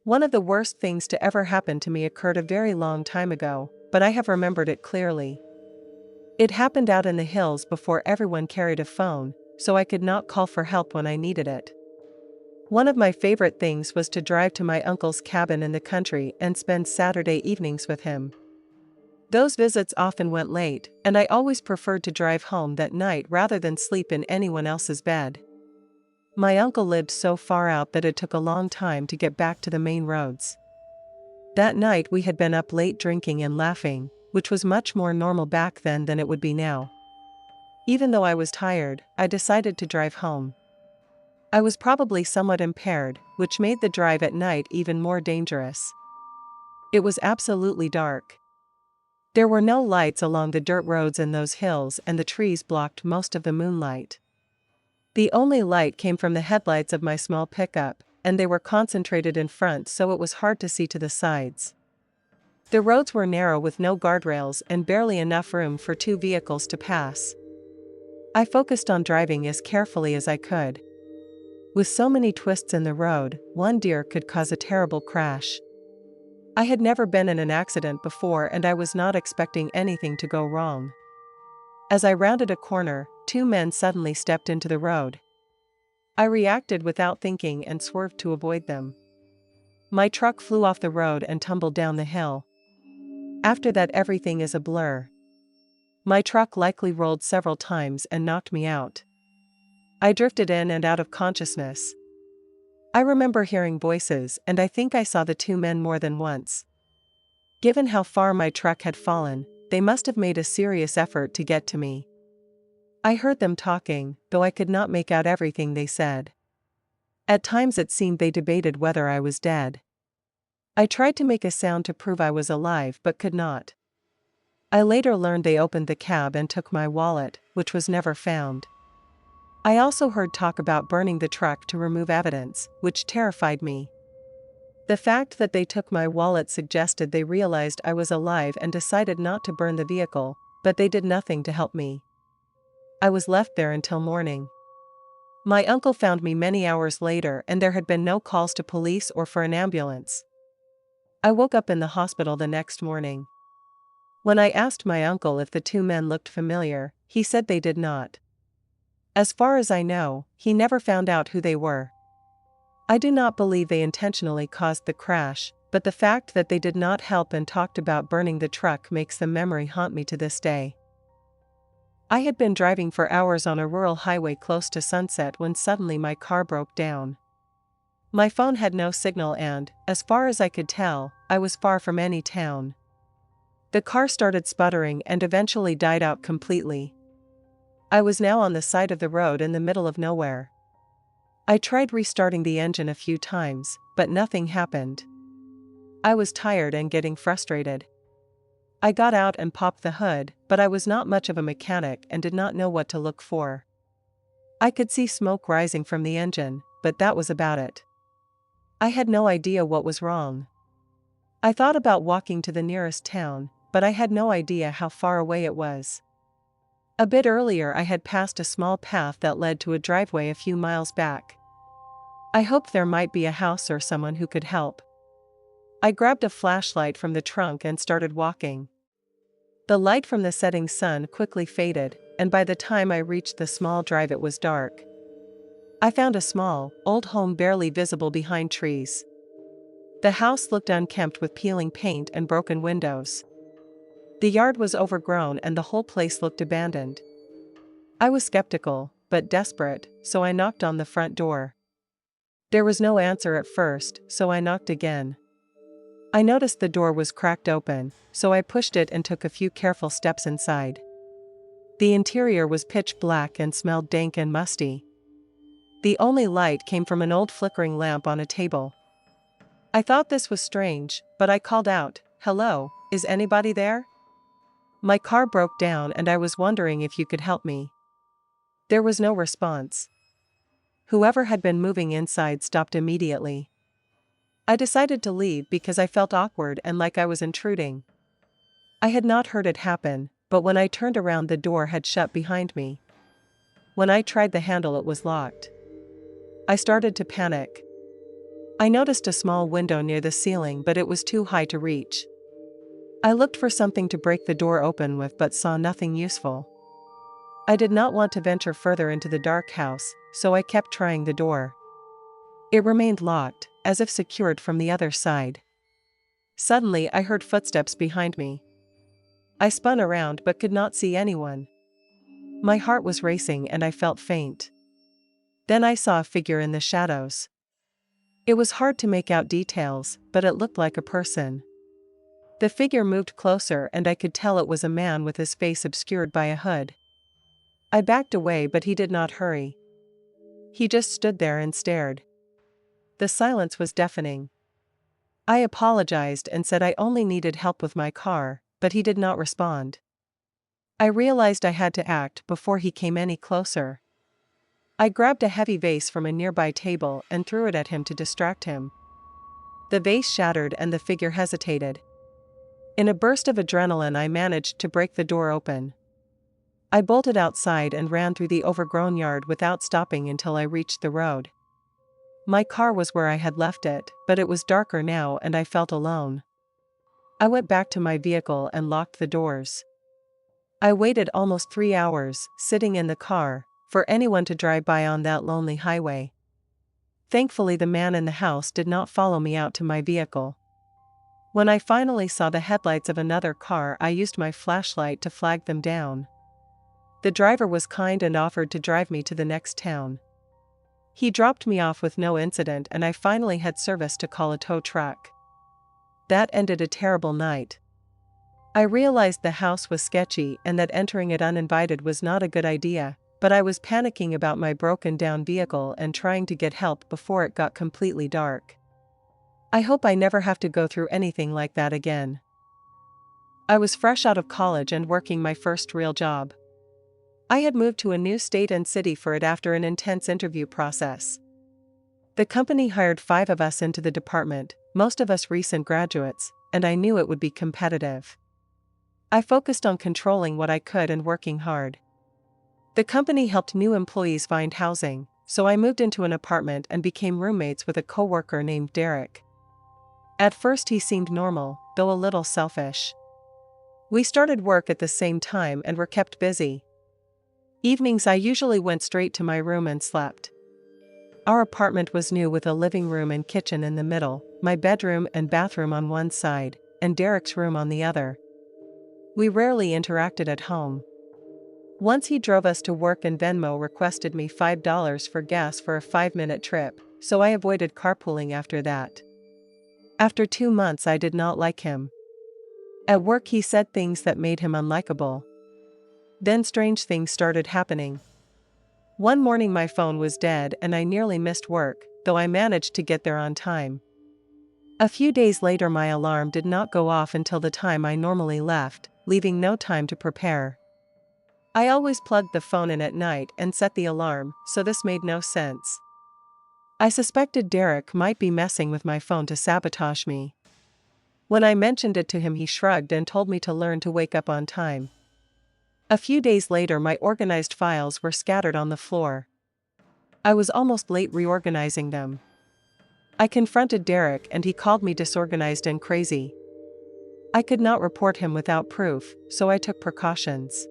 One of the worst things to ever happen to me occurred a very long time ago, but I have remembered it clearly. It happened out in the hills before everyone carried a phone, so I could not call for help when I needed it. One of my favorite things was to drive to my uncle's cabin in the country and spend Saturday evenings with him. Those visits often went late, and I always preferred to drive home that night rather than sleep in anyone else's bed. My uncle lived so far out that it took a long time to get back to the main roads. That night we had been up late drinking and laughing, which was much more normal back then than it would be now. Even though I was tired, I decided to drive home. I was probably somewhat impaired, which made the drive at night even more dangerous. It was absolutely dark. There were no lights along the dirt roads in those hills, and the trees blocked most of the moonlight. The only light came from the headlights of my small pickup, and they were concentrated in front, so it was hard to see to the sides. The roads were narrow with no guardrails and barely enough room for two vehicles to pass. I focused on driving as carefully as I could. With so many twists in the road, one deer could cause a terrible crash. I had never been in an accident before, and I was not expecting anything to go wrong. As I rounded a corner, two men suddenly stepped into the road. I reacted without thinking and swerved to avoid them. My truck flew off the road and tumbled down the hill. After that, everything is a blur. My truck likely rolled several times and knocked me out. I drifted in and out of consciousness. I remember hearing voices, and I think I saw the two men more than once. Given how far my truck had fallen, they must have made a serious effort to get to me. I heard them talking, though I could not make out everything they said. At times it seemed they debated whether I was dead. I tried to make a sound to prove I was alive but could not. I later learned they opened the cab and took my wallet, which was never found. I also heard talk about burning the truck to remove evidence, which terrified me. The fact that they took my wallet suggested they realized I was alive and decided not to burn the vehicle, but they did nothing to help me. I was left there until morning. My uncle found me many hours later, and there had been no calls to police or for an ambulance. I woke up in the hospital the next morning. When I asked my uncle if the two men looked familiar, he said they did not. As far as I know, he never found out who they were. I do not believe they intentionally caused the crash, but the fact that they did not help and talked about burning the truck makes the memory haunt me to this day. I had been driving for hours on a rural highway close to sunset when suddenly my car broke down. My phone had no signal and, as far as I could tell, I was far from any town. The car started sputtering and eventually died out completely. I was now on the side of the road in the middle of nowhere. I tried restarting the engine a few times, but nothing happened. I was tired and getting frustrated. I got out and popped the hood, but I was not much of a mechanic and did not know what to look for. I could see smoke rising from the engine, but that was about it. I had no idea what was wrong. I thought about walking to the nearest town, but I had no idea how far away it was. A bit earlier I had passed a small path that led to a driveway a few miles back. I hoped there might be a house or someone who could help. I grabbed a flashlight from the trunk and started walking. The light from the setting sun quickly faded, and by the time I reached the small drive it was dark. I found a small, old home barely visible behind trees. The house looked unkempt with peeling paint and broken windows. The yard was overgrown and the whole place looked abandoned. I was skeptical, but desperate, so I knocked on the front door. There was no answer at first, so I knocked again. I noticed the door was cracked open, so I pushed it and took a few careful steps inside. The interior was pitch black and smelled dank and musty. The only light came from an old flickering lamp on a table. I thought this was strange, but I called out, "Hello, is anybody there?" My car broke down and I was wondering if you could help me. There was no response. Whoever had been moving inside stopped immediately. I decided to leave because I felt awkward and like I was intruding. I had not heard it happen, but when I turned around the door had shut behind me. When I tried the handle it was locked. I started to panic. I noticed a small window near the ceiling, but it was too high to reach. I looked for something to break the door open with but saw nothing useful. I did not want to venture further into the dark house, so I kept trying the door. It remained locked, as if secured from the other side. Suddenly I heard footsteps behind me. I spun around but could not see anyone. My heart was racing and I felt faint. Then I saw a figure in the shadows. It was hard to make out details, but it looked like a person. The figure moved closer and I could tell it was a man with his face obscured by a hood. I backed away but he did not hurry. He just stood there and stared. The silence was deafening. I apologized and said I only needed help with my car, but he did not respond. I realized I had to act before he came any closer. I grabbed a heavy vase from a nearby table and threw it at him to distract him. The vase shattered and the figure hesitated. In a burst of adrenaline, I managed to break the door open. I bolted outside and ran through the overgrown yard without stopping until I reached the road. My car was where I had left it, but it was darker now and I felt alone. I went back to my vehicle and locked the doors. I waited almost 3 hours, sitting in the car, for anyone to drive by on that lonely highway. Thankfully, the man in the house did not follow me out to my vehicle. When I finally saw the headlights of another car, I used my flashlight to flag them down. The driver was kind and offered to drive me to the next town. He dropped me off with no incident and I finally had service to call a tow truck. That ended a terrible night. I realized the house was sketchy and that entering it uninvited was not a good idea, but I was panicking about my broken down vehicle and trying to get help before it got completely dark. I hope I never have to go through anything like that again. I was fresh out of college and working my first real job. I had moved to a new state and city for it after an intense interview process. The company hired 5 of us into the department, most of us recent graduates, and I knew it would be competitive. I focused on controlling what I could and working hard. The company helped new employees find housing, so I moved into an apartment and became roommates with a coworker named Derek. At first he seemed normal, though a little selfish. We started work at the same time and were kept busy. Evenings I usually went straight to my room and slept. Our apartment was new with a living room and kitchen in the middle, my bedroom and bathroom on one side, and Derek's room on the other. We rarely interacted at home. Once he drove us to work and Venmo requested me $5 for gas for a 5-minute trip, so I avoided carpooling after that. After 2 months I did not like him. At work he said things that made him unlikable. Then strange things started happening. One morning my phone was dead and I nearly missed work, though I managed to get there on time. A few days later my alarm did not go off until the time I normally left, leaving no time to prepare. I always plugged the phone in at night and set the alarm, so this made no sense. I suspected Derek might be messing with my phone to sabotage me. When I mentioned it to him he shrugged and told me to learn to wake up on time. A few days later my organized files were scattered on the floor. I was almost late reorganizing them. I confronted Derek and he called me disorganized and crazy. I could not report him without proof, so I took precautions.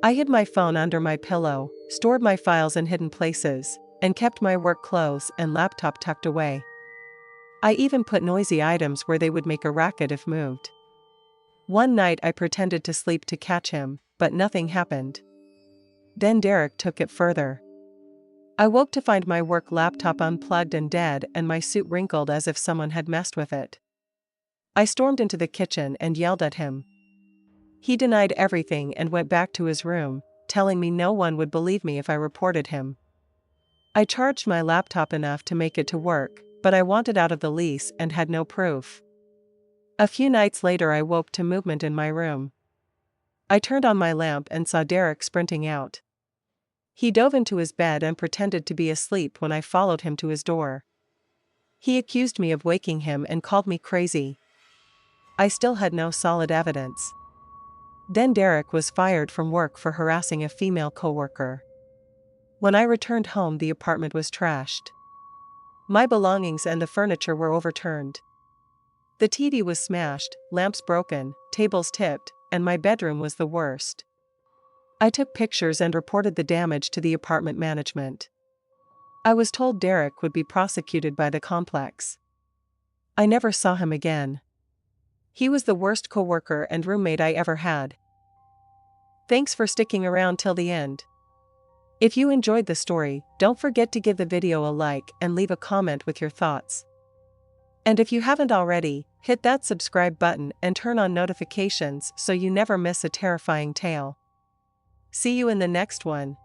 I hid my phone under my pillow, stored my files in hidden places, and kept my work clothes and laptop tucked away. I even put noisy items where they would make a racket if moved. One night I pretended to sleep to catch him, but nothing happened. Then Derek took it further. I woke to find my work laptop unplugged and dead and my suit wrinkled as if someone had messed with it. I stormed into the kitchen and yelled at him. He denied everything and went back to his room, telling me no one would believe me if I reported him. I charged my laptop enough to make it to work, but I wanted out of the lease and had no proof. A few nights later I woke to movement in my room. I turned on my lamp and saw Derek sprinting out. He dove into his bed and pretended to be asleep when I followed him to his door. He accused me of waking him and called me crazy. I still had no solid evidence. Then Derek was fired from work for harassing a female coworker. When I returned home the apartment was trashed. My belongings and the furniture were overturned. The TV was smashed, lamps broken, tables tipped, and my bedroom was the worst. I took pictures and reported the damage to the apartment management. I was told Derek would be prosecuted by the complex. I never saw him again. He was the worst coworker and roommate I ever had. Thanks for sticking around till the end. If you enjoyed the story, don't forget to give the video a like and leave a comment with your thoughts. And if you haven't already, hit that subscribe button and turn on notifications so you never miss a terrifying tale. See you in the next one.